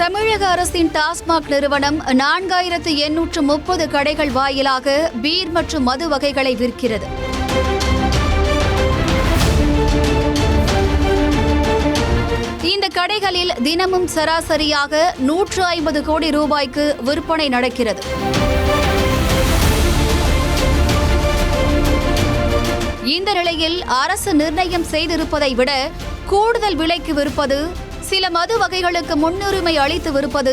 தமிழக அரசின் டாஸ்மாக் நிறுவனம் 4830 கடைகள் வாயிலாக பீர் மற்றும் மது வகைகளை விற்கிறது. இந்த கடைகளில் தினமும் சராசரியாக 150 கோடி ரூபாய்க்கு விற்பனை நடக்கிறது. இந்த நிலையில் அரசு நிர்ணயம் செய்திருப்பதை விட கூடுதல் விலைக்கு விற்பது, சில மது வகைகளுக்கு முன்னுரிமை அளித்து விற்பது,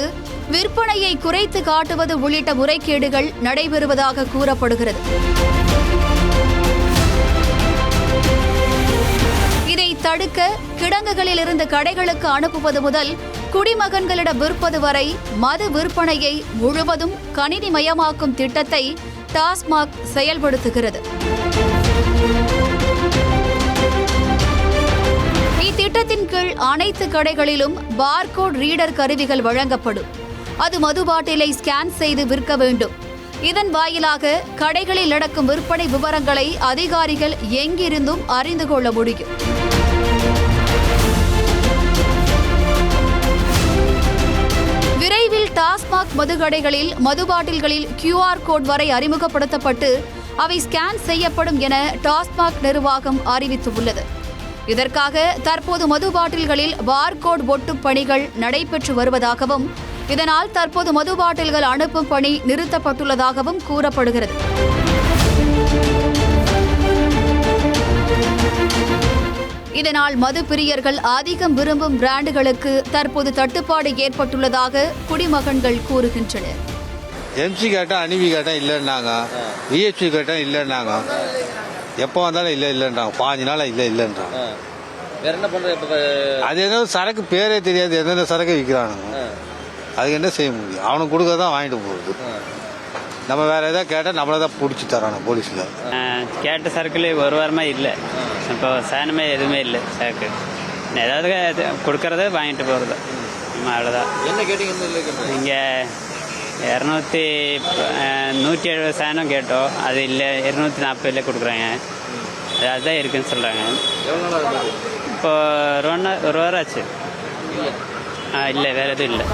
விற்பனையை குறைத்து காட்டுவது உள்ளிட்ட முறைகேடுகள் நடைபெறுவதாக கூறப்படுகிறது. இதை தடுக்க கிடங்குகளில் இருந்து கடைகளுக்கு அனுப்புவது முதல் குடிமகன்களிடம் விற்பது வரை மது விற்பனையை முழுவதும் கணினிமயமாக்கும் திட்டத்தை டாஸ்மாக் செயல்படுத்துகிறது. இத்திட்டத்தின் கீழ் அனைத்து கடைகளிலும் பார்கோட் ரீடர் கருவிகள் வழங்கப்படும். அது மது பாட்டிலை ஸ்கேன் செய்து விற்க வேண்டும். இதன் வாயிலாக கடைகளில் நடக்கும் விற்பனை விவரங்களை அதிகாரிகள் எங்கிருந்தும் அறிந்து கொள்ள முடியும். விரைவில் டாஸ்மாக் மதுக்கடைகளில் மது பாட்டில்களில் QR கோட் வரை அறிமுகப்படுத்தப்பட்டு அவை ஸ்கேன் செய்யப்படும் என டாஸ்மாக் நிர்வாகம் அறிவித்துள்ளது. இதற்காக தற்போது மது பாட்டில்களில் பார்கோட் ஒட்டும் பணிகள் நடைபெற்று வருவதாகவும், இதனால் தற்போது மது பாட்டில்கள் அனுப்பும் பணி நிறுத்தப்பட்டுள்ளதாகவும் கூறப்படுகிறது. இதனால் மது பிரியர்கள் அதிகம் விரும்பும் பிராண்டுகளுக்கு தற்போது தட்டுப்பாடு ஏற்பட்டுள்ளதாக குடிமகன்கள் கூறுகின்றனர். எம்சி கேட்டால் அணிவி கேட்டால் இல்லைன்னாங்க, விஹெச்பி கேட்டால் இல்லைன்னாங்க, எப்போ வந்தாலும் இல்லைன்றாங்க, 5 நாள் இல்லைன்றாங்க. வேற என்ன பண்ற? அது என்ன சரக்கு பேரே தெரியாது, எந்தெந்த சரக்கு விற்கிறானுங்க, அதுக்கு என்ன செய்ய முடியும்? அவனுக்கு கொடுக்க தான் வாங்கிட்டு போகுது. நம்ம வேற ஏதாவது கேட்டால் நம்மளை தான் பிடிச்சி தரானு போலீஸில். கேட்ட சரக்குல ஒரு வாரமாக இல்லை, இப்போ சாணமே எதுவுமே இல்லை சரக்கு. ஏதாவது கொடுக்கறத வாங்கிட்டு போகிறது, அவ்வளோதான். என்ன கேட்டீங்க? இங்கே 170 சாணம் கேட்டோம், அது இல்லை 240 கொடுக்குறாங்க. அதுதான் இருக்குன்னு சொல்கிறாங்க. இப்போ ஒரு வாரம் ஆச்சு. இல்லை வேறு எதுவும் இல்லை.